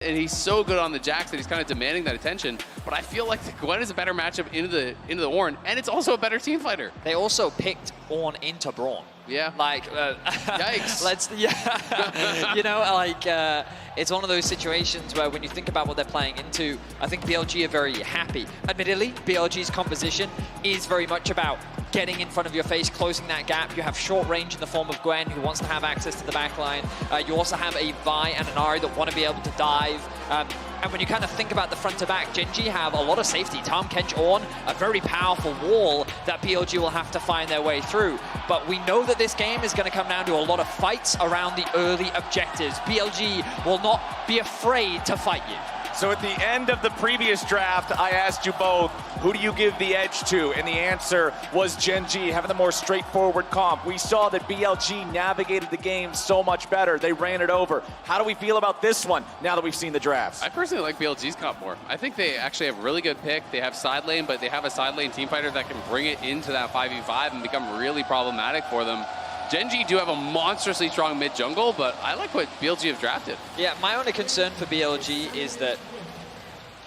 And he's so good on the jacks that he's kind of demanding that attention. But I feel like Gwen is a better matchup into the Ornn, and it's also a better team fighter. They also picked Ornn into Brawn. Yeah. Like, yikes. You know, like, it's one of those situations where when you think about what they're playing into, I think BLG are very happy. Admittedly, BLG's composition is very much about getting in front of your face, closing that gap. You have short range in the form of Gwen, who wants to have access to the backline. You also have a Vi and an Ari that want to be able to dive. And when you kind of think about the front to back, Gen.G have a lot of safety. Tahm Kench Ornn, a very powerful wall that BLG will have to find their way through. But we know that this game is going to come down to a lot of fights around the early objectives. BLG will not be afraid to fight you. So at the end of the previous draft, I asked you both, who do you give the edge to? And the answer was Gen.G, having the more straightforward comp. We saw that BLG navigated the game so much better. They ran it over. How do we feel about this one now that we've seen the drafts? I personally like BLG's comp more. I think they actually have a really good pick. They have side lane, but they have a side lane team fighter that can bring it into that 5v5 and become really problematic for them. Gen.G do have a monstrously strong mid jungle, but I like what BLG have drafted. Yeah, my only concern for BLG is that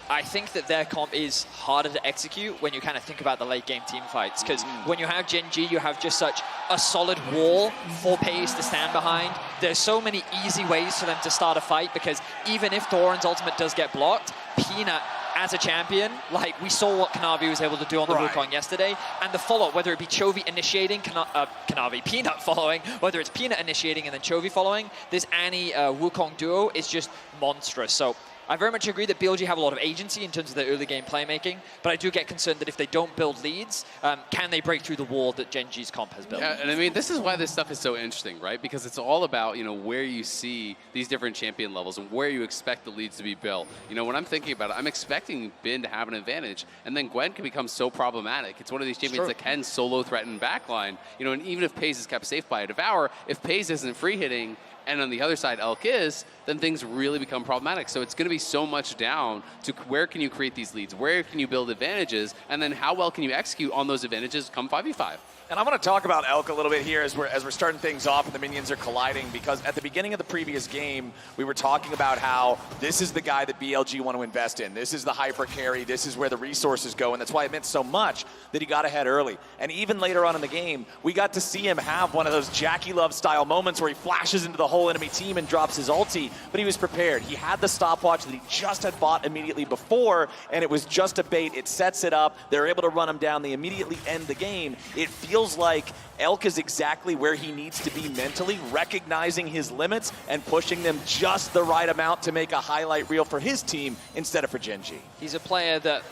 I think that their comp is harder to execute when you kind of think about the late game team fights. Because when you have Gen.G, you have just such a solid wall for Pace to stand behind. There's so many easy ways for them to start a fight, because even if Thorin's ultimate does get blocked, Peanut, as a champion, like we saw what Kanavi was able to do on the Wukong yesterday, and the follow-up, whether it be Chovy initiating, Peanut following, whether it's Peanut initiating and then Chovy following, this Annie Wukong duo is just monstrous. So I very much agree that BLG have a lot of agency in terms of their early game playmaking, but I do get concerned that if they don't build leads, can they break through the wall that Gen.G's comp has built? Yeah, and I mean, this is why this stuff is so interesting, right? Because it's all about, you know, where you see these different champion levels and where you expect the leads to be built. You know, when I'm thinking about it, I'm expecting Bin to have an advantage, and then Gwen can become so problematic. It's one of these champions that can solo threaten backline, you know, and even if Paze is kept safe by a Devour, if Paze isn't free hitting, and on the other side Elk is, then things really become problematic. So it's going to be so much down to where can you create these leads, where can you build advantages, and then how well can you execute on those advantages come 5v5. And I want to talk about Elk a little bit here as we're starting things off and the minions are colliding, because at the beginning of the previous game, we were talking about how this is the guy that BLG want to invest in. This is the hyper carry. This is where the resources go, and that's why it meant so much that he got ahead early. And even later on in the game, we got to see him have one of those Jackie Love style moments where he flashes into the whole enemy team and drops his ulti, but he was prepared. He had the stopwatch that he just had bought immediately before, and it was just a bait. It sets it up. They're able to run him down. They immediately end the game. It feels like Elk is exactly where he needs to be mentally, recognizing his limits and pushing them just the right amount to make a highlight reel for his team instead of for Gen.G. He's a player that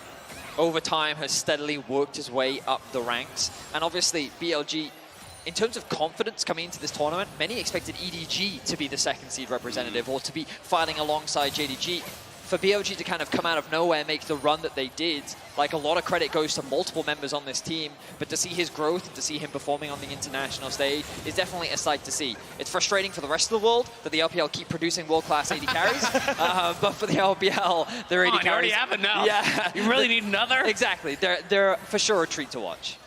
over time has steadily worked his way up the ranks, and obviously BLG, in terms of confidence coming into this tournament, many expected EDG to be the second seed representative or to be fighting alongside JDG. For BLG to kind of come out of nowhere and make the run that they did, like, a lot of credit goes to multiple members on this team, but to see his growth and to see him performing on the international stage is definitely a sight to see. It's frustrating for the rest of the world that the LPL keep producing world-class AD carries, but for the LPL, their AD carries... You already have enough. Yeah. You really need another? Exactly. They're for sure a treat to watch.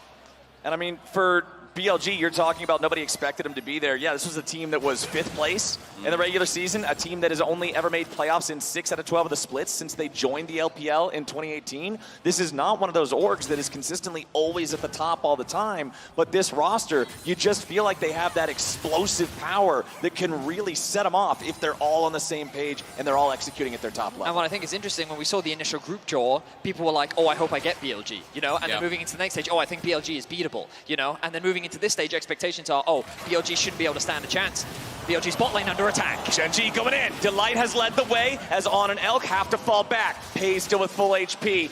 And I mean, for BLG, you're talking about nobody expected him to be there. Yeah, this was a team that was 5th place in the regular season, a team that has only ever made playoffs in 6 out of 12 of the splits since they joined the LPL in 2018. This is not one of those orgs that is consistently always at the top all the time, but this roster, you just feel like they have that explosive power that can really set them off if they're all on the same page and they're all executing at their top level. And what I think is interesting, when we saw the initial group draw, people were like, oh, I hope I get BLG, you know? And then moving into the next stage, oh, I think BLG is beatable, you know? And then moving into this stage, expectations are, oh, BLG shouldn't be able to stand a chance. BLG's bot lane under attack. Gen.G going in. Delight has led the way as Ornn and Elk have to fall back. Paze still with full HP.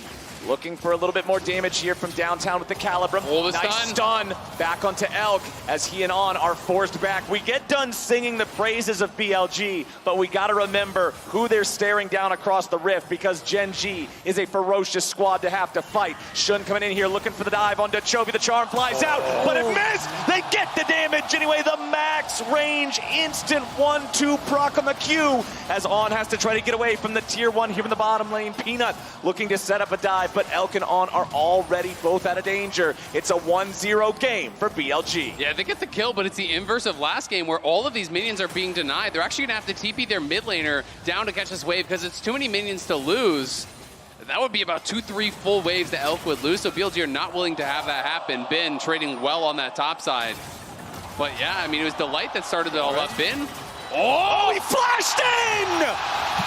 Looking for a little bit more damage here from downtown with the Calibrum. Nice stun. Back onto Elk as he and On are forced back. We get done singing the praises of BLG, but we got to remember who they're staring down across the rift, because Gen.G is a ferocious squad to have to fight. Shun coming in here looking for the dive onto Chovy. The charm flies out, but it missed. They get the damage anyway. The max range instant 1-2 proc on the Q as On has to try to get away from the tier 1 here in the bottom lane. Peanut looking to set up a dive. 5, but Elk and On are already both out of danger. It's a 1-0 game for BLG. Yeah, they get the kill, but it's the inverse of last game where all of these minions are being denied. They're actually going to have to TP their mid laner down to catch this wave because it's too many minions to lose. That would be about 2-3 full waves that Elk would lose, so BLG are not willing to have that happen. Bin trading well on that top side. But yeah, I mean, it was Delight that started it all up. Bin. Oh, he flashed in!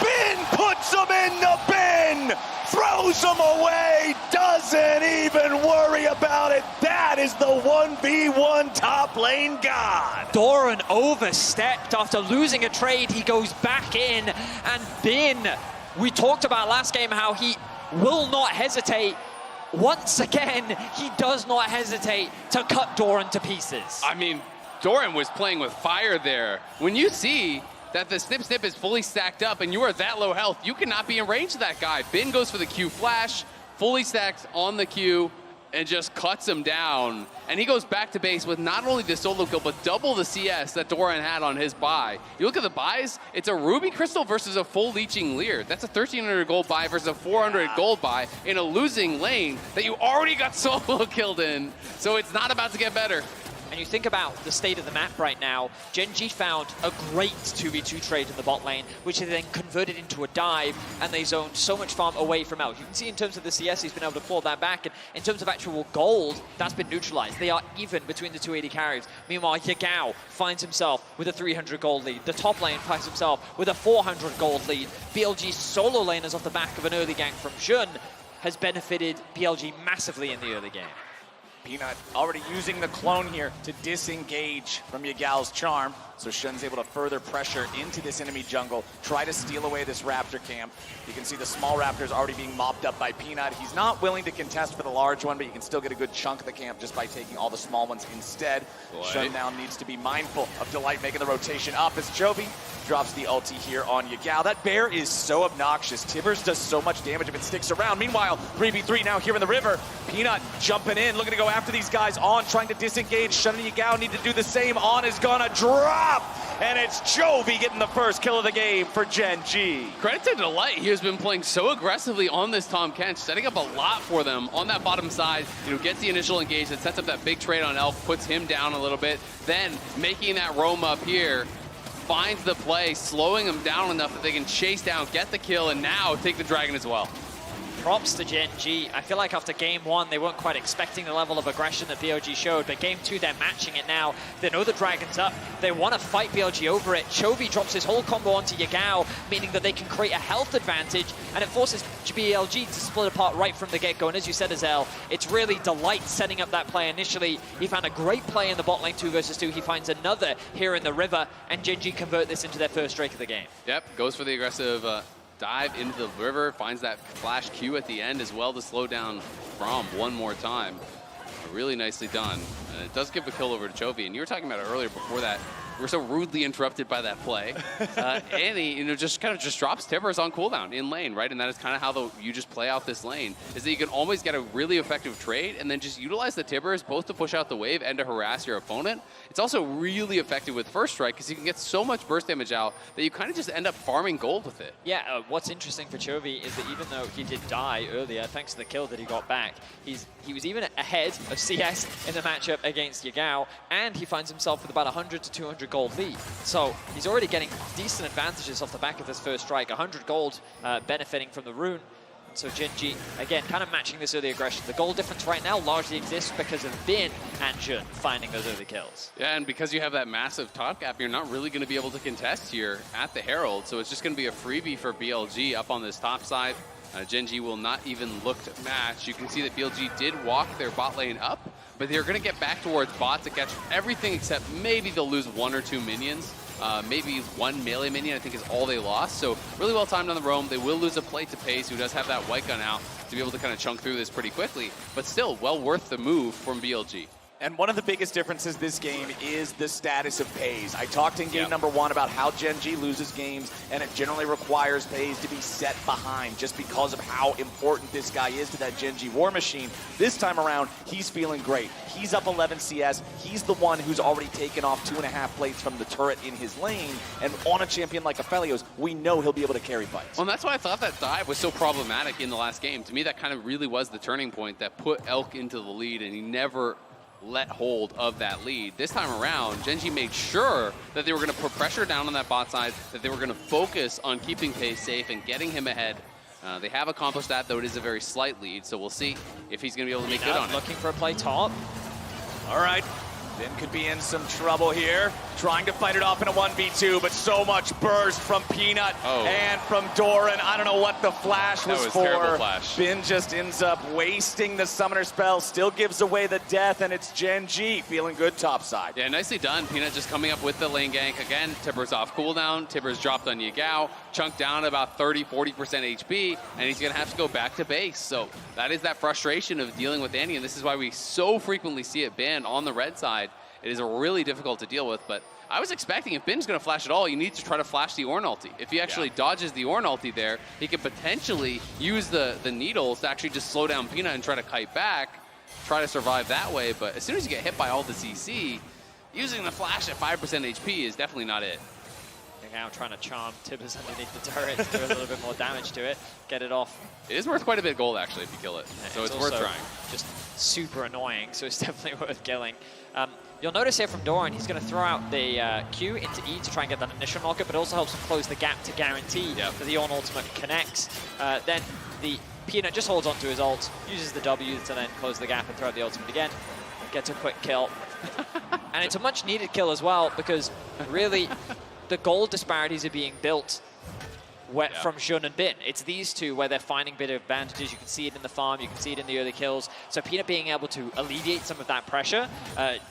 Bin puts him in the bin! Throws him away! Doesn't even worry about it! That is the 1v1 top lane god! Doran overstepped after losing a trade. He goes back in, and Bin, we talked about last game how he will not hesitate. Once again, he does not hesitate to cut Doran to pieces. I mean, Doran was playing with fire there. When you see that the snip is fully stacked up and you are that low health, you cannot be in range of that guy. Bin goes for the Q flash, fully stacked on the Q, and just cuts him down. And he goes back to base with not only the solo kill, but double the CS that Doran had on his buy. You look at the buys, it's a Ruby Crystal versus a full Leeching Leer. That's a 1,300 gold buy versus a 400 gold buy in a losing lane that you already got solo killed in. So it's not about to get better. And you think about the state of the map right now, Gen G found a great 2v2 trade in the bot lane, which they then converted into a dive, and they zoned so much farm away from Elk. You can see in terms of the CS, he's been able to claw that back, and in terms of actual gold, that's been neutralized. They are even between the two AD carries. Meanwhile, Yagao finds himself with a 300 gold lead. The top lane finds himself with a 400 gold lead. BLG's solo laners off the back of an early gank from Jun has benefited BLG massively in the early game. Peanut already using the clone here to disengage from Yagao's charm. So Shun's able to further pressure into this enemy jungle, try to steal away this Raptor camp. You can see the small Raptors already being mopped up by Peanut. He's not willing to contest for the large one, but you can still get a good chunk of the camp just by taking all the small ones instead. Shun now needs to be mindful of Delight making the rotation up as Chovy drops the ulti here on Yagao. That bear is so obnoxious. Tibbers does so much damage if it sticks around. Meanwhile, 3v3 now here in the river. Peanut jumping in, looking to go after these guys. On trying to disengage. Shun and Yagao need to do the same. On is gonna drop. And it's Chovy getting the first kill of the game for Gen G. Credit to Delight. He has been playing so aggressively on this Tahm Kench, setting up a lot for them on that bottom side. You know, gets the initial engagement, sets up that big trade on Elk, puts him down a little bit. Then making that roam up here, finds the play, slowing him down enough that they can chase down, get the kill, and now take the dragon as well. Props to Gen G. I feel like after game one, they weren't quite expecting the level of aggression that BLG showed, but game two, they're matching it now. They know the dragon's up. They want to fight BLG over it. Chovy drops his whole combo onto Yagao, meaning that they can create a health advantage, and it forces BLG to split apart right from the get-go. And as you said, Azel, it's really Delight setting up that play initially. He found a great play in the bot lane 2 versus 2. He finds another here in the river, and Gen G convert this into their first strike of the game. Yep, goes for the aggressive dive into the river, finds that flash Q at the end as well to slow down From one more time. Really nicely done. And it does give a kill over to Chovy. And you were talking about it earlier before that. We're so rudely interrupted by that play. And he, just kind of drops Tibbers on cooldown in lane, right? And that is kind of how you just play out this lane, is that you can always get a really effective trade and then just utilize the Tibbers both to push out the wave and to harass your opponent. It's also really effective with first strike because you can get so much burst damage out that you kind of just end up farming gold with it. Yeah, what's interesting for Chovy is that even though he did die earlier, thanks to the kill that he got back, he was even ahead of CS in the matchup against Yagao, and he finds himself with about 100 to 200 gold lead. So he's already getting decent advantages off the back of this first strike. 100 gold benefiting from the rune. So Gen G, again, kind of matching this early aggression. The goal difference right now largely exists because of Bin and Jun finding those early kills. Yeah, and because you have that massive top gap, you're not really going to be able to contest here at the Herald. So it's just going to be a freebie for BLG up on this top side. Gen G will not even look to match. You can see that BLG did walk their bot lane up, but they're going to get back towards bot to catch everything except maybe they'll lose 1 or 2 minions. Maybe 1 melee minion, I think, is all they lost. So really well timed on the roam. They will lose a plate to Pace, who does have that white gun out to be able to kind of chunk through this pretty quickly. But still, well worth the move from BLG. And one of the biggest differences this game is the status of FaZe. I talked in game number 1 about how Gen G loses games, and it generally requires FaZe to be set behind just because of how important this guy is to that Gen G war machine. This time around, he's feeling great. He's up 11 CS. He's the one who's already taken off 2.5 plates from the turret in his lane. And on a champion like Aphelios, we know he'll be able to carry fights. Well, and that's why I thought that dive was so problematic in the last game. To me, that kind of really was the turning point that put Elk into the lead, and he never let hold of that lead. This time around, Gen G made sure that they were going to put pressure down on that bot side, that they were going to focus on keeping FaZe safe and getting him ahead. They have accomplished that, though it is a very slight lead, so we'll see if he's going to be able to make good on it. Looking for a play top. All right. Bin could be in some trouble here, trying to fight it off in a 1v2, but so much burst from Peanut and from Doran. I don't know what the flash was for. Terrible flash. Bin just ends up wasting the summoner spell, still gives away the death, and it's Gen G feeling good topside. Yeah, nicely done. Peanut just coming up with the lane gank. Again, Tibbers off cooldown. Tibbers dropped on Yagao, chunked down about 30-40% HP, and he's going to have to go back to base. So that is that frustration of dealing with Annie, and this is why we so frequently see it banned on the red side. It is really difficult to deal with, but I was expecting if Bin's going to flash at all, you need to try to flash the Ornn ulti. If he actually dodges the Ornn ulti there, he could potentially use the needles to actually just slow down Peanut and try to kite back, try to survive that way. But as soon as you get hit by all the CC, using the flash at 5% HP is definitely not it. Now trying to charm Tibbers underneath the turret, do a little bit more damage to it, get it off. It is worth quite a bit of gold, actually, if you kill it. So it's worth trying. Just super annoying, so it's definitely worth killing. You'll notice here from Doran, he's going to throw out the Q into E to try and get that initial knockup, but it also helps him close the gap to guarantee that the Ornn ultimate connects. Then the Peanut just holds onto his ult, uses the W to then close the gap and throw out the ultimate again, gets a quick kill. And it's a much needed kill as well, because really the gold disparities are being built from Xun and Bin. It's these two where they're finding a bit of advantages. You can see it in the farm, you can see it in the early kills. So Peanut being able to alleviate some of that pressure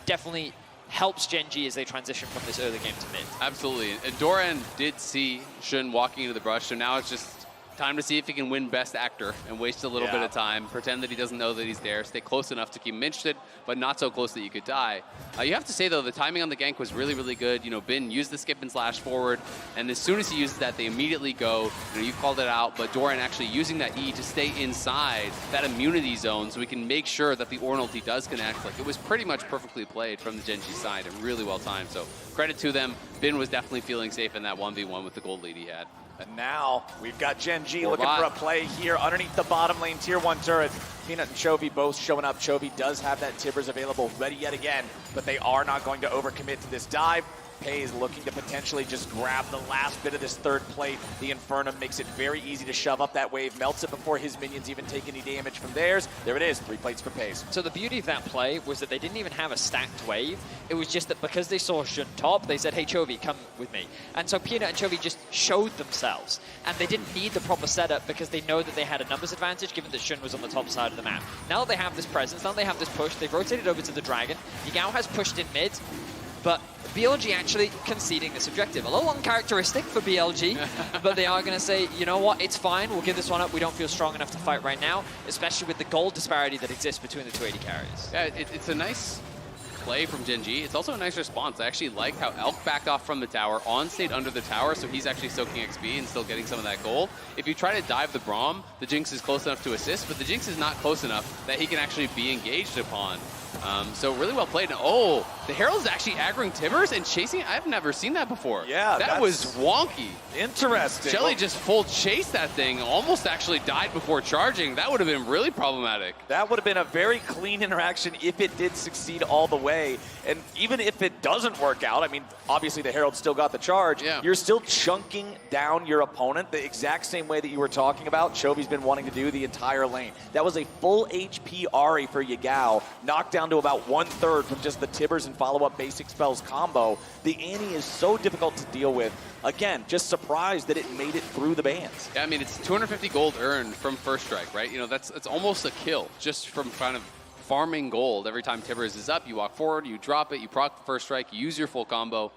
definitely helps Gen G as they transition from this early game to mid. Absolutely. And Doran did see Xun walking into the brush, so now it's just time to see if he can win Best Actor and waste a little bit of time, pretend that he doesn't know that he's there, stay close enough to keep him interested, but not so close that you could die. You have to say, though, the timing on the gank was really, really good. You know, Bin used the skip and slash forward, and as soon as he uses that, they immediately go. You know, you called it out, but Doran actually using that E to stay inside that immunity zone so we can make sure that the Ornn ulti does connect. Like, it was pretty much perfectly played from the Gen G side and really well timed. So credit to them. Bin was definitely feeling safe in that 1v1 with the gold lead he had. And now we've got Gen G looking for a play here underneath the bottom lane, tier 1 turret. Peanut and Chovy both showing up. Chovy does have that Tibbers available, ready yet again, but they are not going to overcommit to this dive. Pays looking to potentially just grab the last bit of this third plate. The Infernum makes it very easy to shove up that wave, melts it before his minions even take any damage from theirs. There it is, 3 plates for Pays. So the beauty of that play was that they didn't even have a stacked wave. It was just that because they saw Xun top, they said, hey Chovy, come with me. And so Peanut and Chovy just showed themselves. And they didn't need the proper setup because they know that they had a numbers advantage given that Xun was on the top side of the map. Now that they have this presence, now they have this push, they've rotated over to the Dragon. Yagao has pushed in mid, but BLG actually conceding this objective. A little uncharacteristic for BLG, but they are going to say, you know what, it's fine, we'll give this one up. We don't feel strong enough to fight right now, especially with the gold disparity that exists between the 280 carries. Yeah, it's a nice play from Gen G. It's also a nice response. I actually liked how Elk backed off from the tower, on stayed under the tower, so he's actually soaking XP and still getting some of that gold. If you try to dive the Braum, the Jinx is close enough to assist, but the Jinx is not close enough that he can actually be engaged upon. So really well played. And, oh, the Herald's actually aggroing Tibbers and chasing. I've never seen that before. Yeah, that was wonky. Interesting. Shelly just full chased that thing, almost actually died before charging. That would have been really problematic. That would have been a very clean interaction if it did succeed all the way. And even if it doesn't work out, I mean, obviously the Herald still got the charge. Yeah. You're still chunking down your opponent the exact same way that you were talking about. Chovy's been wanting to do the entire lane. That was a full HP Ahri for Yagao, knocked down to about 1/3 from just the Tibbers and follow-up basic spells combo. The Annie is so difficult to deal with. Again, just surprised that it made it through the bans. Yeah, I mean, it's 250 gold earned from first strike, right? You know, it's almost a kill just from kind of farming gold. Every time Tibbers is up, you walk forward, you drop it, you proc the first strike, you use your full combo.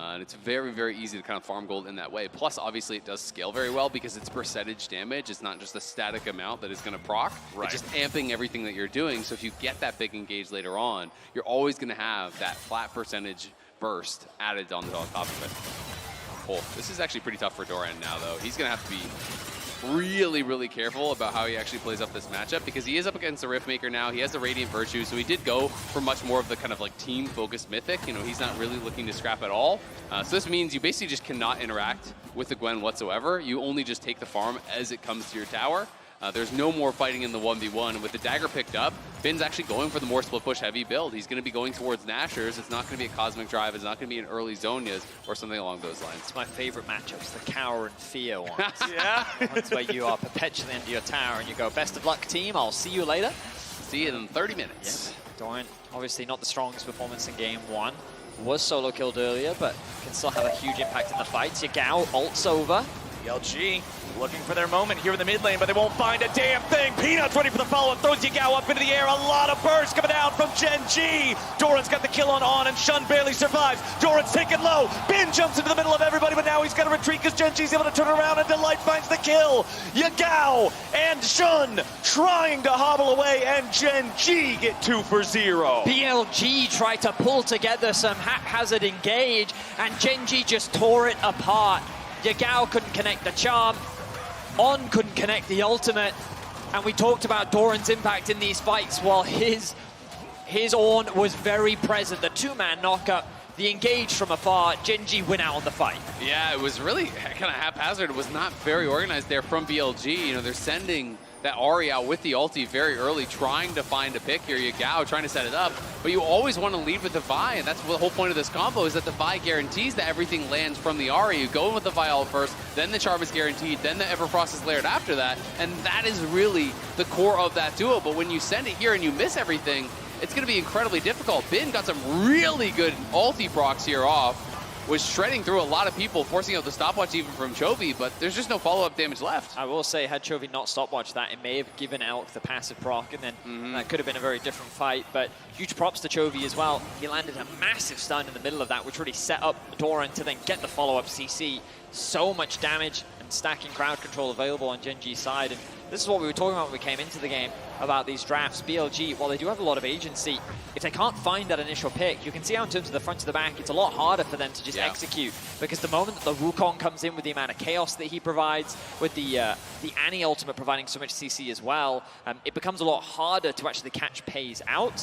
And it's very, very easy to kind of farm gold in that way. Plus, obviously, it does scale very well because it's percentage damage. It's not just a static amount that is going to proc. Right. It's just amping everything that you're doing. So if you get that big engage later on, you're always going to have that flat percentage burst added on top of it. Oh, this is actually pretty tough for Doran now, though. He's going to have to be really, really careful about how he actually plays up this matchup because he is up against the Riftmaker now. He has the Radiant Virtue, so he did go for much more of the kind of like team-focused Mythic. You know, he's not really looking to scrap at all. So this means you basically just cannot interact with the Gwen whatsoever. You only just take the farm as it comes to your tower. There's no more fighting in the 1v1. And with the dagger picked up, Bin's actually going for the more split push heavy build. He's going to be going towards Nashers. It's not going to be a Cosmic Drive. It's not going to be an early Zonias or something along those lines. It's my favorite matchups, the Cower and Fear ones. Yeah. Ones where you are perpetually under your tower and you go, best of luck, team. I'll see you later. See you in 30 minutes. Yep. Doran, obviously not the strongest performance in game one. Was solo killed earlier, but can still have a huge impact in the fights. Yagao ults over. BLG looking for their moment here in the mid lane, but they won't find a damn thing. Peanuts ready for the follow-up, throws Yagao up into the air. A lot of bursts coming down from Gen G. Doran's got the kill on, and Shun barely survives. Doran's taken low. Bin jumps into the middle of everybody, but now he's got to retreat because Gen G's able to turn around, and Delight finds the kill. Yagao and Shun trying to hobble away, and Gen G get 2 for 0. BLG tried to pull together some haphazard engage, and Gen G just tore it apart. Yagao couldn't connect the charm. On couldn't connect the ultimate. And we talked about Doran's impact in these fights while his Ornn was very present. The two-man knockup, the engage from afar, Gen G win out on the fight. Yeah, it was really kind of haphazard. It was not very organized there from BLG. You know, they're sending that Ahri out with the ulti very early, trying to find a pick here. Yagao trying to set it up, but you always want to lead with the Vi, and that's what the whole point of this combo is, that the Vi guarantees that everything lands from the Ahri. You go in with the Vi ult first, then the Charm is guaranteed, then the Everfrost is layered after that, and that is really the core of that duo. But when you send it here and you miss everything, it's going to be incredibly difficult. Bin got some really good ulti procs here off, was shredding through a lot of people, forcing out the stopwatch even from Chovy, but there's just no follow-up damage left. I will say, had Chovy not stopwatched that, it may have given Elk the passive proc, and then that could have been a very different fight. But huge props to Chovy as well. He landed a massive stun in the middle of that, which really set up Doran to then get the follow-up CC. So much damage and stacking crowd control available on Gen G's side. And this is what we were talking about when we came into the game about these drafts. BLG, while they do have a lot of agency, if they can't find that initial pick, you can see how in terms of the front to the back, it's a lot harder for them to just execute. Because the moment that the Wukong comes in with the amount of chaos that he provides, with the Annie ultimate providing so much CC as well, it becomes a lot harder to actually catch Pays out,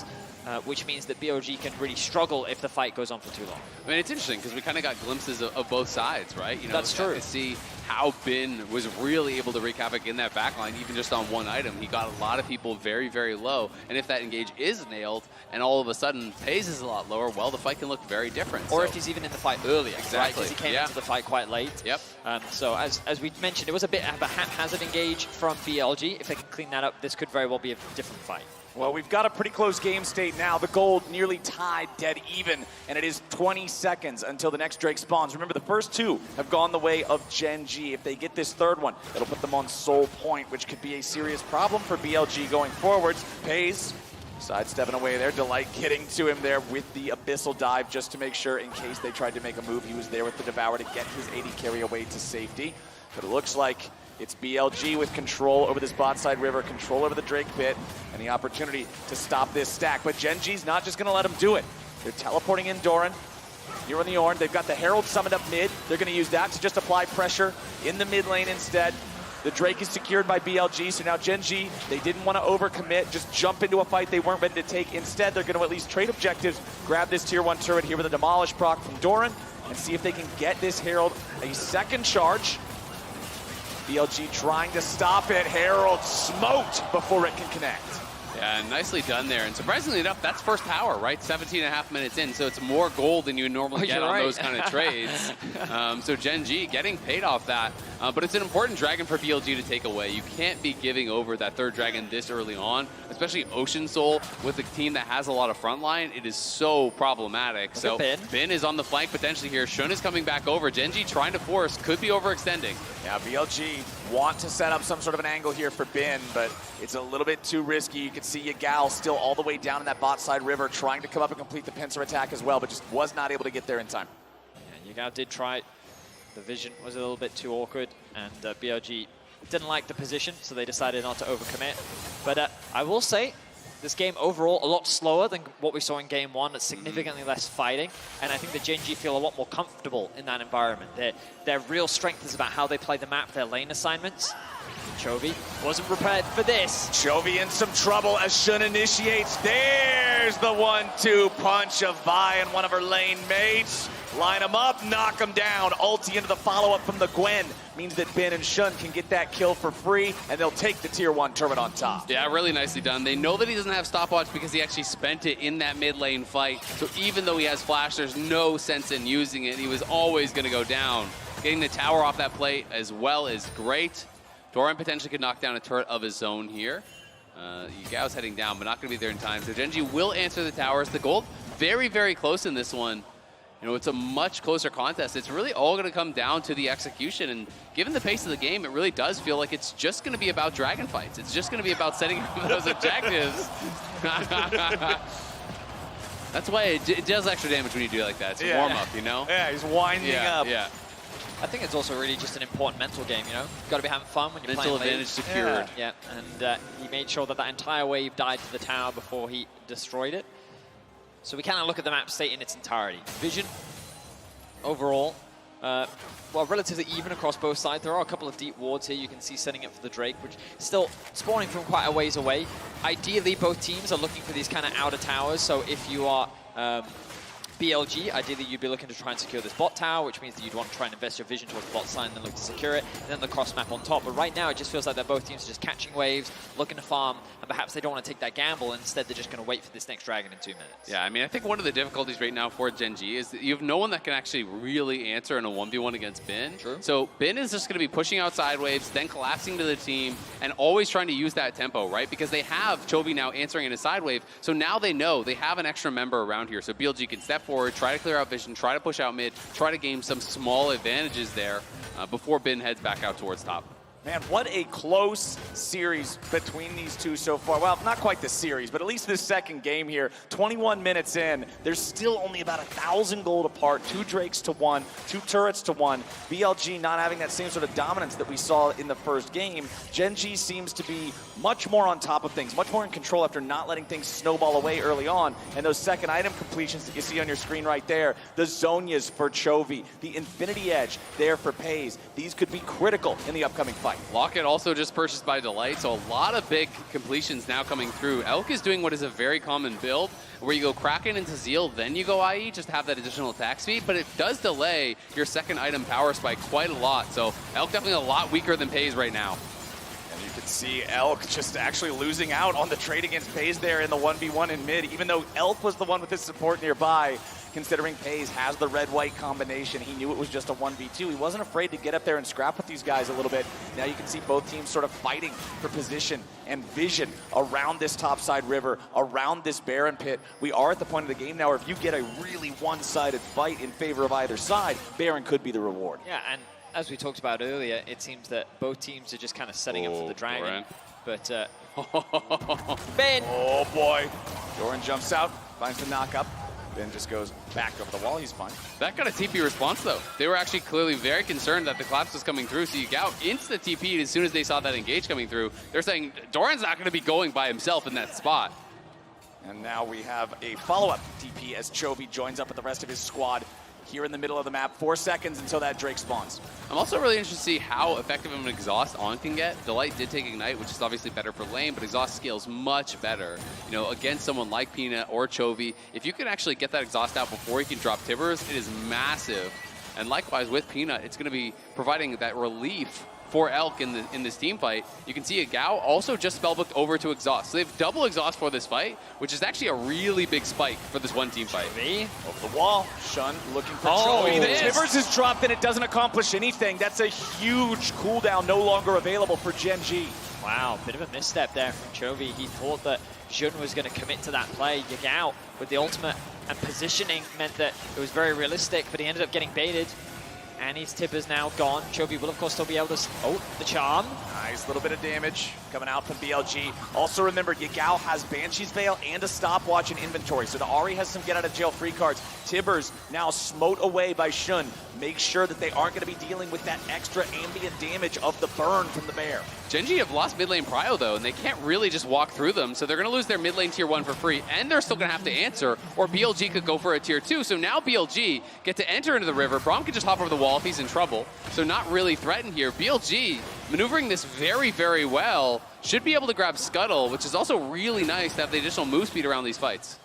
which means that BLG can really struggle if the fight goes on for too long. I mean, it's interesting because we kind of got glimpses of both sides, right? You know, that's true. To see how Bin was really able to wreak havoc in that backline, even just on one item. He got a lot of people very, very low. And if that engage is nailed, and all of a sudden Pays is a lot lower, well, the fight can look very different. Or if he's even in the fight earlier, exactly, right? Because he came into the fight quite late. Yep. So as we mentioned, it was a bit of a haphazard engage from BLG. If they can clean that up, this could very well be a different fight. Well, we've got a pretty close game state now. The gold nearly tied, dead even, and it is 20 seconds until the next Drake spawns. Remember, the first two have gone the way of Gen G. If they get this third one, it'll put them on Soul Point, which could be a serious problem for BLG going forwards. Pays sidestepping away there. Delight getting to him there with the Abyssal Dive just to make sure in case they tried to make a move. He was there with the Devour to get his AD carry away to safety. But it looks like it's BLG with control over this bot side river, control over the Drake pit, and the opportunity to stop this stack. But Gen G's not just going to let him do it. They're teleporting in Doran. Here on the Ornn, they've got the Herald summoned up mid. They're going to use that to just apply pressure in the mid lane instead. The Drake is secured by BLG, so now Gen G, they didn't want to overcommit, just jump into a fight they weren't ready to take. Instead, they're going to at least trade objectives, grab this tier 1 turret here with a Demolish proc from Doran, and see if they can get this Herald a second charge. BLG trying to stop it. Herald smoked before it can connect. Yeah, nicely done there. And surprisingly enough, that's first power, right? 17.5 minutes in, so it's more gold than you would normally get on those kind of trades. So Gen G getting paid off that. But it's an important dragon for BLG to take away. You can't be giving over that third dragon this early on, especially Ocean Soul with a team that has a lot of frontline. It is so problematic. So Bin is on the flank potentially here. Shun is coming back over. Gen G trying to force, could be overextending. Yeah, BLG want to set up some sort of an angle here for Bin, but it's a little bit too risky. You can see Yagao still all the way down in that bot side river trying to come up and complete the pincer attack as well, but just was not able to get there in time. Yagao did try. The vision was a little bit too awkward, and BLG didn't like the position, so they decided not to overcommit. But I will say, this game overall a lot slower than what we saw in game 1. It's significantly less fighting, and I think the Gen G feel a lot more comfortable in that environment. Their real strength is about how they play the map, their lane assignments. Chovy wasn't prepared for this. Chovy in some trouble as Shun initiates. There's the 1-2 punch of Vi and one of her lane mates. Line them up, knock them down. Ulti into the follow-up from the Gwen means that Bin and Shun can get that kill for free, and they'll take the tier 1 turret on top. Yeah, really nicely done. They know that he doesn't have stopwatch because he actually spent it in that mid lane fight. So even though he has flash, there's no sense in using it. He was always going to go down. Getting the tower off that plate as well is great. Doran potentially could knock down a turret of his own here. Yagao's heading down, but not going to be there in time. So Gen G will answer the towers. The gold very, very close in this one. You know, it's a much closer contest. It's really all going to come down to the execution. And given the pace of the game, it really does feel like it's just going to be about dragon fights. It's just going to be about setting up those objectives. That's why it does extra damage when you do it like that. It's a warm-up, you know? Yeah, he's winding up. Yeah. I think it's also really just an important mental game, you know? You've got to be having fun when you're mental playing advantage secured. Yeah, and he made sure that that entire wave died to the tower before he destroyed it. So we kind of look at the map state in its entirety. Vision, overall, well, relatively even across both sides. There are a couple of deep wards here you can see setting up for the Drake, which is still spawning from quite a ways away. Ideally, both teams are looking for these kind of outer towers, so if you are BLG, ideally you'd be looking to try and secure this bot tower, which means that you'd want to try and invest your vision towards the bot side and then look to secure it, and then the cross map on top. But right now it just feels like that both teams are just catching waves, looking to farm, and perhaps they don't want to take that gamble, and instead they're just going to wait for this next dragon in 2 minutes. Yeah, I mean, I think one of the difficulties right now for Gen G is that you have no one that can actually really answer in a 1v1 against Bin. True. So Bin is just going to be pushing out side waves, then collapsing to the team, and always trying to use that tempo, right? Because they have Chovy now answering in a side wave, so now they know they have an extra member around here. So BLG can step forward, try to clear out vision, try to push out mid, try to gain some small advantages there before Bin heads back out towards top. Man, what a close series between these two so far. Well, not quite the series, but at least this second game here. 21 minutes in, there's still only about 1,000 gold apart. 2 Drakes to 1, 2 turrets to 1. BLG not having that same sort of dominance that we saw in the first game. Gen G seems to be much more on top of things, much more in control after not letting things snowball away early on. And those second item completions that you see on your screen right there, the Zonias for Chovy, the Infinity Edge there for Pays. These could be critical in the upcoming fight. Locket also just purchased by Delight, so a lot of big completions now coming through. Elk is doing what is a very common build, where you go Kraken into Zeal, then you go IE, just to have that additional attack speed, but it does delay your second item power spike quite a lot, so Elk definitely a lot weaker than Pays right now. And you can see Elk just actually losing out on the trade against Pays there in the 1v1 in mid, even though Elk was the one with his support nearby. Considering Pays has the red-white combination, he knew it was just a 1v2. He wasn't afraid to get up there and scrap with these guys a little bit. Now you can see both teams sort of fighting for position and vision around this topside river, around this Baron pit. We are at the point of the game now where if you get a really one-sided fight in favor of either side, Baron could be the reward. Yeah, and as we talked about earlier, it seems that both teams are just kind of setting up for the dragon. Doran. But Ben! Oh boy. Doran jumps out, finds the knock-up. Then just goes back over the wall. He's fine. That got a TP response, though. They were actually clearly very concerned that the collapse was coming through, so Yagao instant TP'd as soon as they saw that engage coming through. They're saying Doran's not going to be going by himself in that spot. And now we have a follow-up TP as Chovy joins up with the rest of his squad here in the middle of the map. 4 seconds until that Drake spawns. I'm also really interested to see how effective of an exhaust On can get. Delight did take Ignite, which is obviously better for lane, but exhaust scales much better. You know, against someone like Peanut or Chovy, if you can actually get that exhaust out before he can drop Tibbers, it is massive. And likewise with Peanut, it's going to be providing that relief for Elk in this team fight. You can see Yagao also just spellbooked over to exhaust. So they have double exhaust for this fight, which is actually a really big spike for this one team fight. Over the wall. Shun looking for Oh, Chovy. The this. Tibbers is dropped and it doesn't accomplish anything. That's a huge cooldown no longer available for Gen G. Wow, bit of a misstep there from Chovy. He thought that Jun was going to commit to that play. Yagao with the ultimate and positioning meant that it was very realistic, but he ended up getting baited. Annie's Tipper's now gone. Chovy will, of course, still be able to... Oh, the charm. Nice little bit of damage coming out from BLG. Also remember, Yagao has Banshee's Veil and a stopwatch in inventory, so the Ahri has some get-out-of-jail-free cards. Tibbers now smote away by Shun. Make sure that they aren't going to be dealing with that extra ambient damage of the burn from the bear. Gen.G have lost mid lane prio though, and they can't really just walk through them, so they're going to lose their mid lane tier 1 for free, and they're still going to have to answer, or BLG could go for a tier 2. So now BLG get to enter into the river. Braum can just hop over the wall if he's in trouble, so not really threatened here. BLG maneuvering this very, very well. Should be able to grab Scuttle, which is also really nice to have the additional move speed around these fights.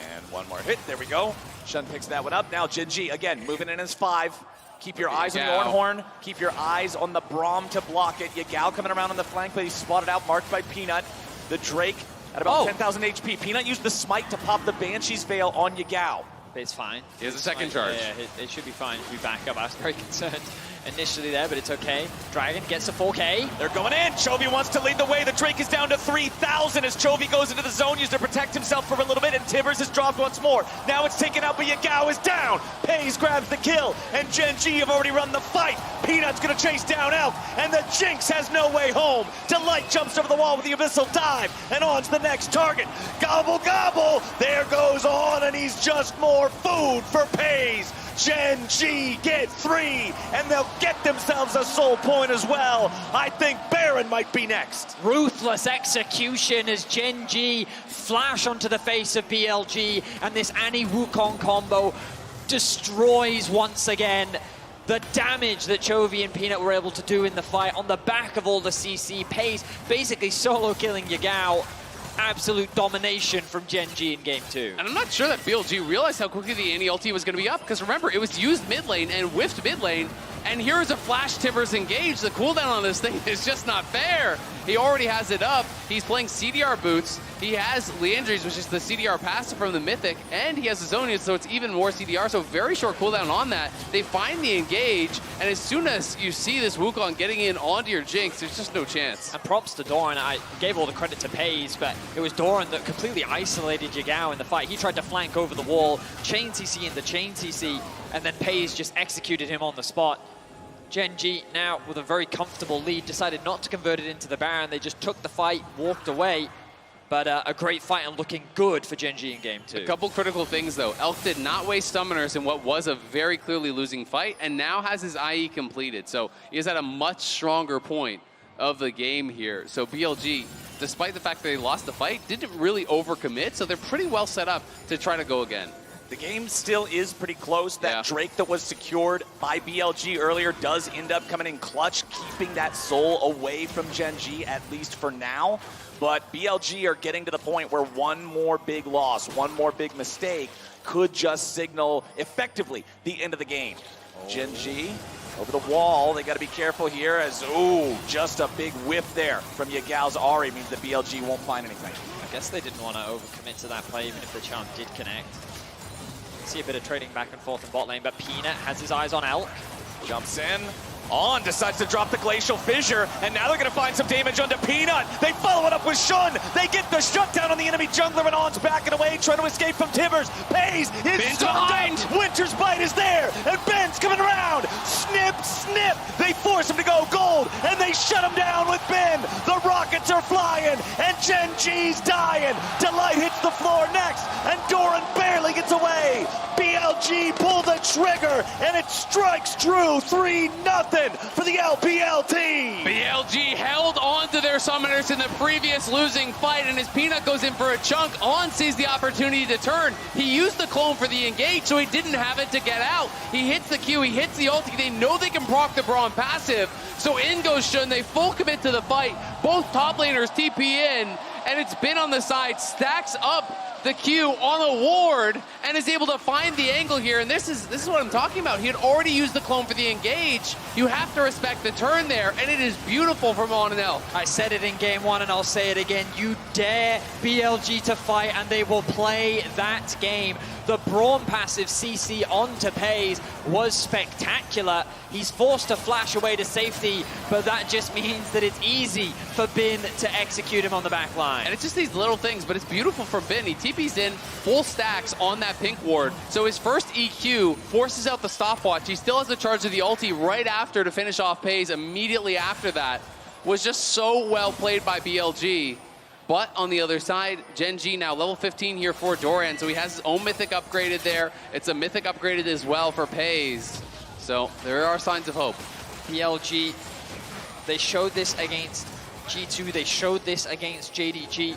And one more hit. There we go. Shun picks that one up. Now Gen.G, again, moving in as 5. Keep your eyes on the Ornhorn. Keep your eyes on the Braum to block it. Yagao coming around on the flank, but he's spotted out, marked by Peanut. The Drake at about 10,000 HP. Peanut used the smite to pop the Banshee's Veil on Yagao. It's fine. He has a second charge. Yeah, it should be fine if we back up. I was very concerned initially there, but it's okay. Dragon gets a 4K. They're going in. Chovy wants to lead the way. The Drake is down to 3,000 as Chovy goes into the zone, used to protect himself for a little bit, and Tibbers is dropped once more. Now it's taken out, but Yagao is down. Pays grabs the kill, and Gen.G have already run the fight. Peanut's going to chase down Elk, and the Jinx has no way home. Delight jumps over the wall with the Abyssal Dive, and on to the next target. Gobble, gobble. There goes on, and he's just more food for Pays. Gen.G get 3, and they'll get themselves a soul point as well. I think Baron might be next. Ruthless execution as Gen.G flash onto the face of BLG, and this Annie Wukong combo destroys once again the damage that Chovy and Peanut were able to do in the fight on the back of all the CC. Pays basically solo killing Yagao. Absolute domination from Gen.G in game 2. And I'm not sure that BLG realized how quickly the Annie ulti was going to be up, because remember, it was used mid lane and whiffed mid lane, and here is a flash Tibbers engage. The cooldown on this thing is just not fair. He already has it up. He's playing CDR boots. He has Leandry's, which is the CDR passive from the Mythic, and he has his own, so it's even more CDR, so very short cooldown on that. They find the engage, and as soon as you see this Wukong getting in onto your Jinx, there's just no chance. And props to Doran. I gave all the credit to Pays, but it was Doran that completely isolated Yagao in the fight. He tried to flank over the wall, chain CC into chain CC, and then Pays just executed him on the spot. Gen.G now with a very comfortable lead decided not to convert it into the Baron. They just took the fight, walked away. But a great fight and looking good for Gen.G in game 2. A couple critical things though. Elk did not waste summoners in what was a very clearly losing fight, and now has his IE completed. So he is at a much stronger point of the game here. So BLG, despite the fact that they lost the fight, didn't really overcommit, so they're pretty well set up to try to go again. The game still is pretty close. That Drake that was secured by BLG earlier does end up coming in clutch, keeping that soul away from Gen.G, at least for now. But BLG are getting to the point where one more big loss, one more big mistake could just signal effectively the end of the game. Gen.G over the wall. They got to be careful here as, ooh, just a big whiff there from Yagao's Ahri means that BLG won't find anything. I guess they didn't want to overcommit to that play, even if the charm did connect. See a bit of trading back and forth in bot lane, but Peanut has his eyes on Elk. Jumps in. On decides to drop the Glacial Fissure, and now they're going to find some damage onto Peanut. They follow it up with Shun. They get the shutdown on the enemy jungler, and On's backing away, trying to escape from Tibbers. Pays is behind. Winter's Bite is there, and Ben's coming around. Snip, snip. They force him to go gold, and they shut him down with Ben. The rockets are flying, and Gen.G's dying. Delight hits the floor next, and Doran barely gets away. BLG pull the trigger, and it strikes true. 3-0 for the LPL team. BLG held on to their summoners in the previous losing fight, and as Peanut goes in for a chunk, On sees the opportunity to turn. He used the clone for the engage, so he didn't have it to get out. He hits the Q, he hits the ulti. They know they can proc the Braum passive, so in goes Shun. They full commit to the fight. Both top laners TP in, and it's been on the side, stacks up the Q on a ward, and is able to find the angle here. And this is what I'm talking about. He had already used the clone for the engage. You have to respect the turn there, and it is beautiful from On and Elk. I said it in game 1, and I'll say it again. You dare BLG to fight, and they will play that game. The Braum passive CC onto Pays was spectacular. He's forced to flash away to safety, but that just means that it's easy for Bin to execute him on the back line. And it's just these little things, but it's beautiful for Bin. He TP's in full stacks on that pink ward. So his first EQ forces out the stopwatch. He still has the charge of the ulti right after to finish off Pays immediately after that. Was just so well played by BLG. But on the other side, Gen G now level 15 here for Doran, so he has his own Mythic upgraded there. It's a Mythic upgraded as well for Pays. So there are signs of hope. BLG, they showed this against G2, they showed this against JDG,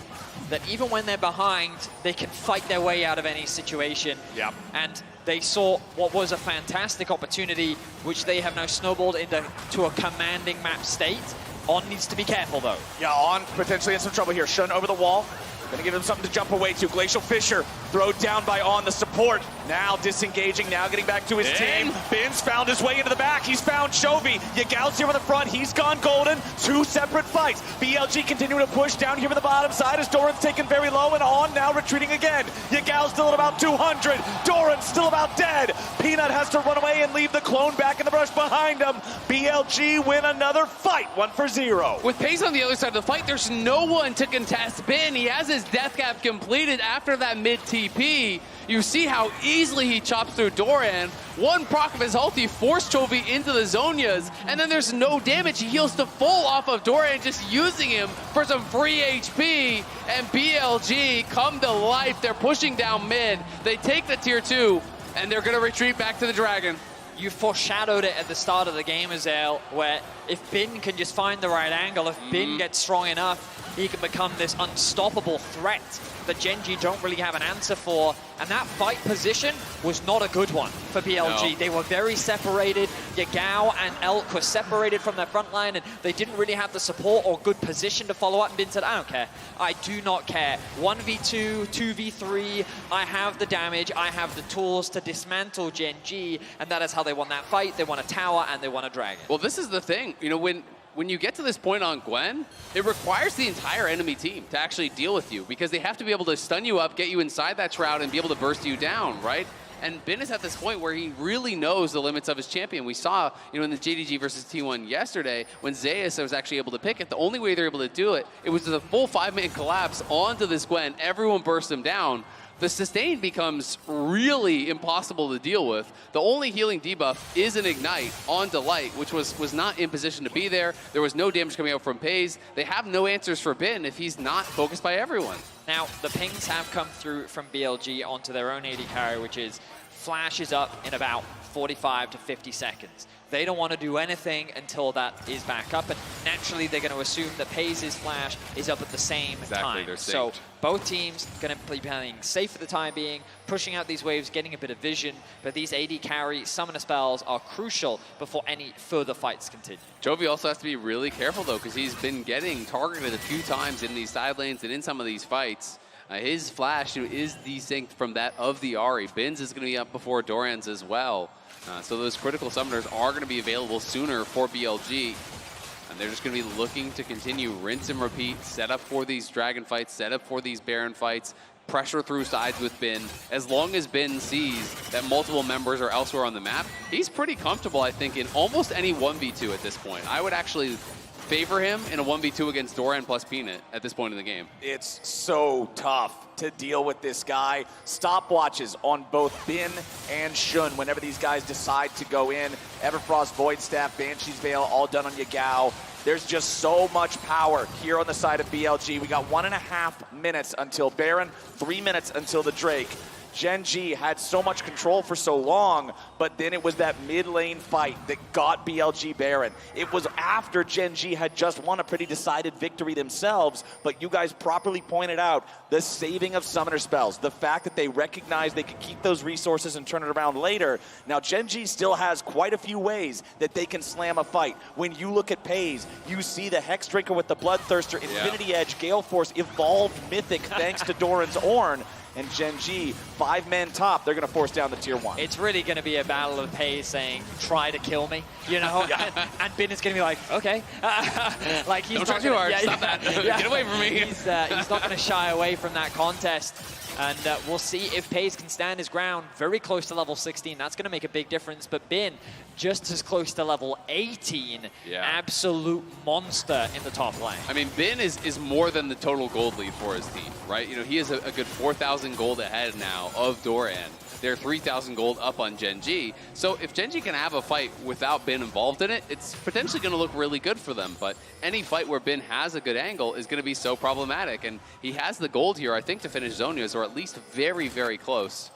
that even when they're behind, they can fight their way out of any situation. Yep. And they saw what was a fantastic opportunity, which they have now snowballed into a commanding map state. On needs to be careful, though. Yeah, On potentially in some trouble here. Shun over the wall. Gonna give him something to jump away to. Glacial Fissure thrown down by On, the support. Now disengaging, now getting back to his team. Bin's found his way into the back. He's found Chovy. Yagal's here on the front. He's gone golden. Two separate fights. BLG continuing to push down here on the bottom side as Doran's taken very low, and On now retreating again. Yagal's still at about 200. Doran's still about dead. Peanut has to run away and leave the clone back in the brush behind him. BLG win another fight, 1-0. With Pays on the other side of the fight, there's no one to contest Bin. He has his death cap completed after that mid TP. You see how easily he chops through Doran. One proc of his ulti forced Chovy into the Zonias, and then there's no damage. He heals to full off of Doran, just using him for some free HP, and BLG come to life. They're pushing down mid. They take the tier 2, and they're gonna retreat back to the Dragon. You foreshadowed it at the start of the game, Azael, where if Bin can just find the right angle, if Bin gets strong enough, he can become this unstoppable threat that Gen G don't really have an answer for. And that fight position was not a good one for BLG. No. They were very separated. Yagao and Elk were separated from their front line, and they didn't really have the support or good position to follow up. And Bin said, I don't care. I do not care. 1v2, 2v3, I have the damage, I have the tools to dismantle Gen G, and that is how they won that fight. They won a tower, and they won a dragon. Well, this is the thing. You know, when you get to this point on Gwen, it requires the entire enemy team to actually deal with you, because they have to be able to stun you up, get you inside that shroud, and be able to burst you down, right? And Bin is at this point where he really knows the limits of his champion. We saw, you know, in the JDG versus T1 yesterday, when Zeus was actually able to pick it, the only way they're able to do it, it was the full 5-man collapse onto this Gwen. Everyone burst him down. The sustain becomes really impossible to deal with. The only healing debuff is an Ignite on Delight, which was not in position to be there. There was no damage coming out from Pays. They have no answers for Bin if he's not focused by everyone. Now, the pings have come through from BLG onto their own AD carry, which is flashes up in about 45 to 50 seconds. They don't want to do anything until that is back up, and naturally they're going to assume that Pays' flash is up at the same time. So both teams going to be playing safe for the time being, pushing out these waves, getting a bit of vision, but these AD carry summoner spells are crucial before any further fights continue. Chovy also has to be really careful though, because he's been getting targeted a few times in these side lanes and in some of these fights. His flash is desynced from that of the Ahri. Bin's is going to be up before Doran's as well. So those critical summoners are going to be available sooner for BLG. And they're just going to be looking to continue rinse and repeat, set up for these Dragon fights, set up for these Baron fights, pressure through sides with Bin. As long as Bin sees that multiple members are elsewhere on the map, he's pretty comfortable, I think, in almost any 1v2 at this point. I would actually favor him in a 1v2 against Doran plus Peanut at this point in the game. It's so tough to deal with this guy. Stopwatches on both Bin and Shun whenever these guys decide to go in. Everfrost, Void Staff, Banshee's Veil, all done on Yagao. There's just so much power here on the side of BLG. We got 1.5 minutes until Baron, 3 minutes until the Drake. Gen G had so much control for so long, but then it was that mid lane fight that got BLG Baron. It was after Gen G had just won a pretty decided victory themselves, but you guys properly pointed out the saving of summoner spells, the fact that they recognized they could keep those resources and turn it around later. Now Gen G still has quite a few ways that they can slam a fight. When you look at Pays, you see the Hex Drinker with the Bloodthirster, Infinity Edge, Gale Force, evolved Mythic thanks to Doran's Ornn. And Gen G, 5-man top, they're going to force down the tier 1. It's really going to be a battle of Pays saying, try to kill me, you know? And Bin is going to be like, okay. Like he's don't try too hard, stop that. Get away from me. He's not going to shy away from that contest. And we'll see if Paze can stand his ground very close to level 16. That's going to make a big difference. But Bin, just as close to level 18. Yeah. Absolute monster in the top lane. I mean, Bin is more than the total gold lead for his team, right? You know, he is a good 4,000 gold ahead now of Doran. They're 3,000 gold up on Gen G. So if Gen G can have a fight without Bin involved in it, it's potentially going to look really good for them. But any fight where Bin has a good angle is going to be so problematic. And he has the gold here, I think, to finish Zonia's, or at least very, very close.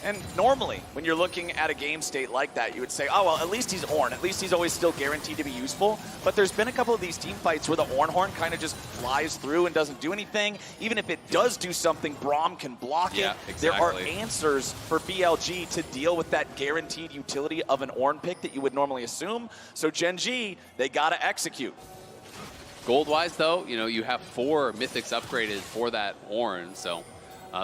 And normally, when you're looking at a game state like that, you would say, oh, well, at least he's Ornn. At least he's always still guaranteed to be useful. But there's been a couple of these team fights where the Ornn kind of just flies through and doesn't do anything. Even if it does do something, Braum can block it. Exactly. There are answers for BLG to deal with that guaranteed utility of an Ornn pick that you would normally assume. So Gen G, they got to execute. Gold-wise, though, you know, you have 4 mythics upgraded for that Ornn, so...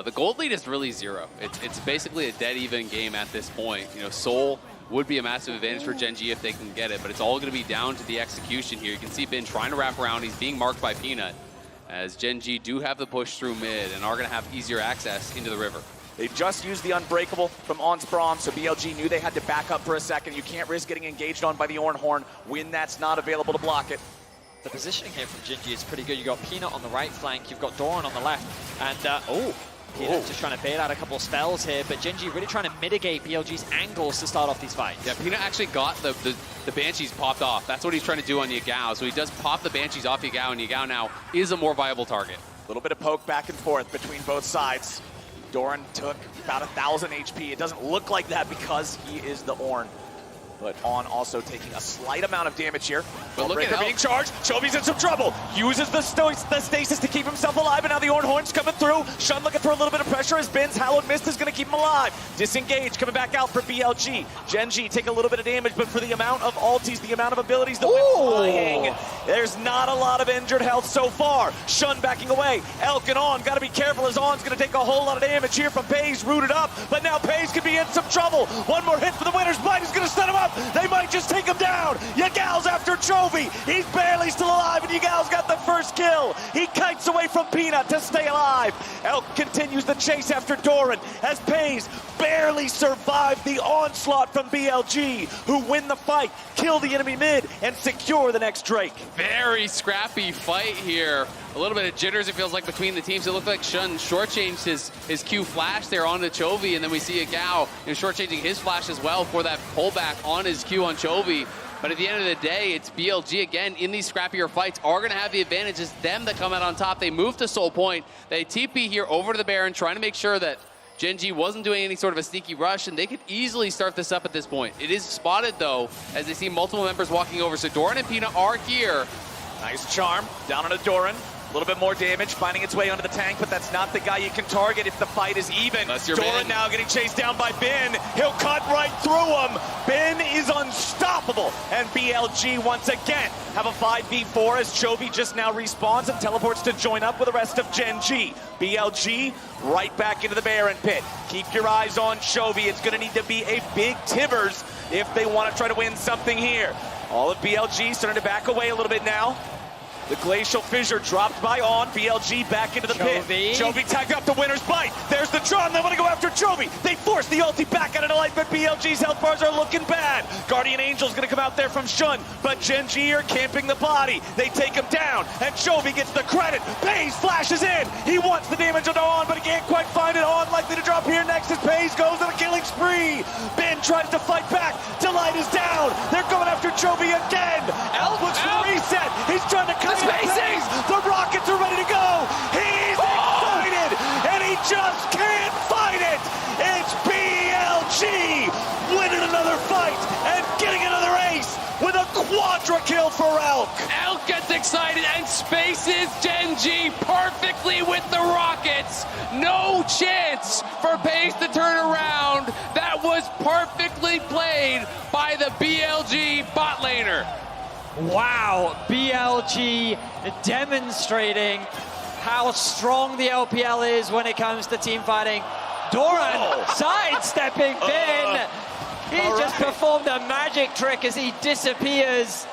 the gold lead is really 0. It's basically a dead even game at this point. You know, Soul would be a massive advantage for Gen G if they can get it, but it's all going to be down to the execution here. You can see Bin trying to wrap around. He's being marked by Peanut, as Gen G do have the push through mid and are going to have easier access into the river. They just used the Unbreakable from On's Braum, so BLG knew they had to back up for a second. You can't risk getting engaged on by the Ornn Horn when that's not available to block it. The positioning here from Gen G is pretty good. You've got Peanut on the right flank, you've got Doran on the left, and Peanut just trying to bait out a couple spells here, but Gen G really trying to mitigate BLG's angles to start off these fights. Yeah, Peanut actually got the Banshees popped off. That's what he's trying to do on Yagao. So he does pop the Banshees off Yagao, and Yagao now is a more viable target. A little bit of poke back and forth between both sides. Doran took about 1,000 HP. It doesn't look like that because he is the Ornn. But On also taking a slight amount of damage here. But look at Breaker being charged. Chovy's in some trouble. Uses the stasis to keep himself alive, and now the Ornn Horn's coming through. Shun looking for a little bit of pressure as Bin's Hallowed Mist is going to keep him alive. Disengage, coming back out for BLG. Gen G take a little bit of damage, but for the amount of ultis, the amount of abilities that went flying, there's not a lot of injured health so far. Shun backing away. Elk and On got to be careful as On's going to take a whole lot of damage here from Paze, rooted up, but now Paze could be in some trouble. One more hit for the winner's bite is going to set him up. They might just take him down. Yagal's after Chovy. He's barely still alive, and Yagal's got the first kill. He kites away from Peanut to stay alive. Elk continues the chase after Doran as Paze barely survived the onslaught from BLG, who win the fight, kill the enemy mid, and secure the next Drake. Very scrappy fight here. A little bit of jitters, it feels like, between the teams. It looked like Shun shortchanged his Q flash there onto Chovy, and then we see Yagao shortchanging his flash as well for that pullback on his Q on Chovy. But at the end of the day, it's BLG again in these scrappier fights are going to have the advantage. It's them that come out on top. They move to Soul Point. They TP here over to the Baron, trying to make sure that Gen G wasn't doing any sort of a sneaky rush, and they could easily start this up at this point. It is spotted, though, as they see multiple members walking over. So Doran and Peanut are here. Nice charm down on a Doran. A little bit more damage, finding its way onto the tank, but that's not the guy you can target if the fight is even. Doran now getting chased down by Bin. He'll cut right through him. Bin is unstoppable, and BLG once again have a 5v4 as Chovy just now respawns and teleports to join up with the rest of Gen G. BLG right back into the Baron pit. Keep your eyes on Chovy. It's going to need to be a big Tivers if they want to try to win something here. All of BLG starting to back away a little bit now. The Glacial Fissure dropped by On. BLG back into the pit. Chovy tagged up the winner's bite. There's the charm. They want to go after Chovy. They force the ulti back out into life, but BLG's health bars are looking bad. Guardian Angel's going to come out there from Shun, but Gen G are camping the body. They take him down, and Chovy gets the credit. Paze flashes in. He wants the damage on On, but he can't quite find it. On likely to drop here next as Paze goes on a killing spree. Ben tries to fight back. Delight is down. They're going after Chovy again. Elk looks for the reset. He's trying to cut Paze. The Rockets are ready to go. He's excited, and he just can't fight it. It's BLG winning another fight and getting another ace with a quadra kill for Elk. Elk gets excited and spaces Gen G perfectly with the Rockets. No chance for Paze to turn around. That was perfectly played by the BLG bot laner. Wow, BLG demonstrating how strong the LPL is when it comes to team fighting. Doran sidestepping Bin. He just performed a magic trick as he disappears,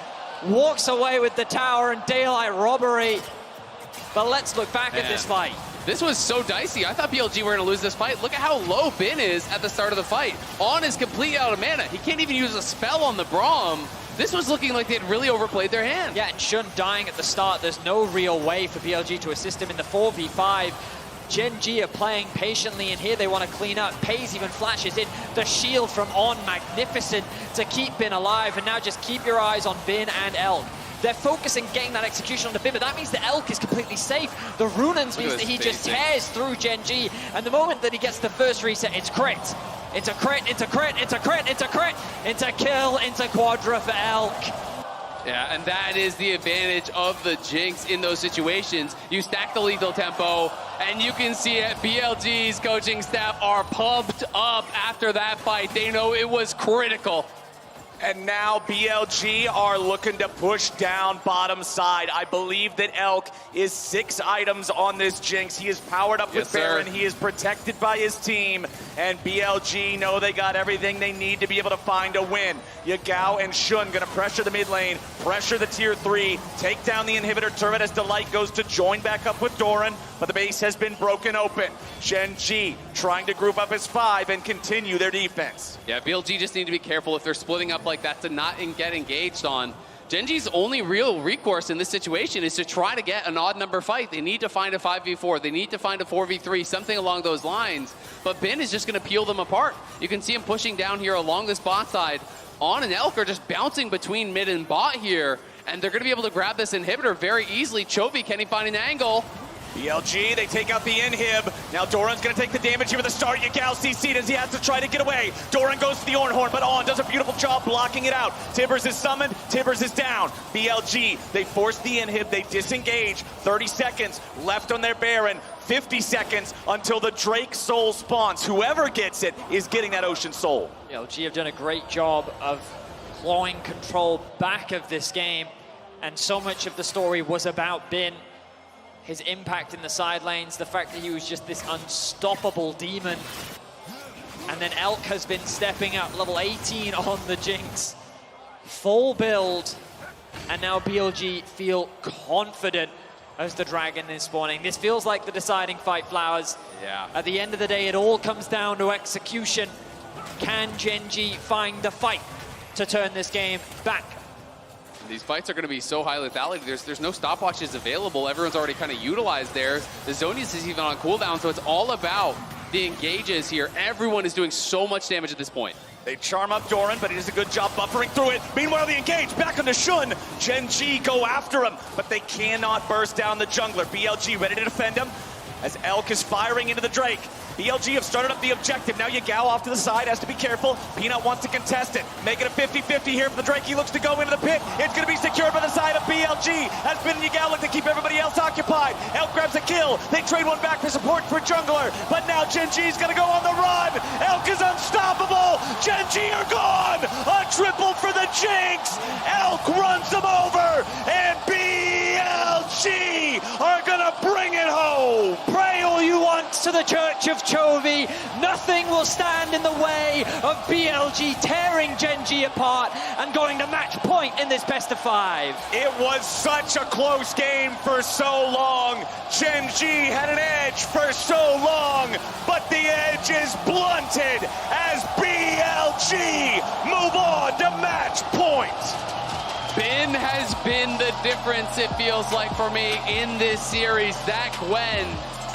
walks away with the tower and daylight robbery. But let's look back at this fight. This was so dicey. I thought BLG were going to lose this fight. Look at how low Bin is at the start of the fight. On is completely out of mana. He can't even use a spell on the Braum. This was looking like they'd really overplayed their hand. Yeah, and Shun dying at the start. There's no real way for BLG to assist him in the 4v5. Gen G are playing patiently, and here they want to clean up. Pays even flashes in the shield from On. Magnificent to keep Bin alive, and now just keep your eyes on Bin and Elk. They're focusing getting that execution on the Bin, but that means the Elk is completely safe. The Runans means that he just tears through Gen G, and the moment that he gets the first reset, it's crit. It's a crit, it's a crit, it's a crit, it's a crit, it's a kill, into Quadra for Elk. Yeah, and that is the advantage of the Jinx in those situations. You stack the lethal tempo, and you can see it. BLG's coaching staff are pumped up after that fight. They know it was critical. And now BLG are looking to push down bottom side. I believe that Elk is 6 items on this Jinx. He is powered up with Baron. He is protected by his team. And BLG know they got everything they need to be able to find a win. Yagao and Shun gonna pressure the mid lane, pressure the tier 3, take down the inhibitor turret as Delight goes to join back up with Doran, but the base has been broken open. Gen G trying to group up as 5 and continue their defense. Yeah, BLG just need to be careful if they're splitting up like that to not get engaged on. Gen G's only real recourse in this situation is to try to get an odd number fight. They need to find a 5v4. They need to find a 4v3, something along those lines. But Bin is just going to peel them apart. You can see him pushing down here along this bot side. On and Elk are just bouncing between mid and bot here, and they're going to be able to grab this inhibitor very easily. Chovy, can he find an angle? BLG, they take out the inhib. Now Doran's gonna take the damage here with the start. Yagao CC'd as he has to try to get away. Doran goes to the Ornhorn, but On does a beautiful job blocking it out. Tibbers is summoned, Tibbers is down. BLG, they force the inhib, they disengage. 30 seconds left on their Baron. 50 seconds until the Drake Soul spawns. Whoever gets it is getting that Ocean Soul. BLG have done a great job of clawing control back of this game, and so much of the story was about Bin. His impact in the side lanes, the fact that he was just this unstoppable demon. And then Elk has been stepping up, level 18 on the Jinx. Full build, and now BLG feel confident as the Dragon is spawning. This feels like the deciding fight, Flowers. Yeah. At the end of the day, it all comes down to execution. Can Gen G find the fight to turn this game back? These fights are going to be so high lethality. There's no stopwatches available. Everyone's already kind of utilized theirs. The Zonius is even on cooldown, so it's all about the engages here. Everyone is doing so much damage at this point. They charm up Doran, but he does a good job buffering through it. Meanwhile, the engage back on the Shun. Gen G go after him, but they cannot burst down the jungler. BLG ready to defend him as Elk is firing into the Drake. BLG have started up the objective. Now Yagao off to the side, has to be careful. Peanut wants to contest it. Make it a 50-50 here for the Drake. He looks to go into the pit. It's going to be secured by the side of BLG. As Bin and Yagao look to keep everybody else occupied. Elk grabs a kill. They trade one back for support for jungler. But now Gen G's going to go on the run. Elk is unstoppable. Gen G are gone. A triple for the Jinx. Elk runs them over. And BLG are going to bring it home. Pray all you want to the Church of Chovy. Nothing will stand in the way of BLG tearing Gen G apart and going to match point in this best of 5. It was such a close game for so long. Gen G had an edge for so long, but the edge is blunted as BLG move on to match point. Bin has been the difference, it feels like, for me in this series. That Gwen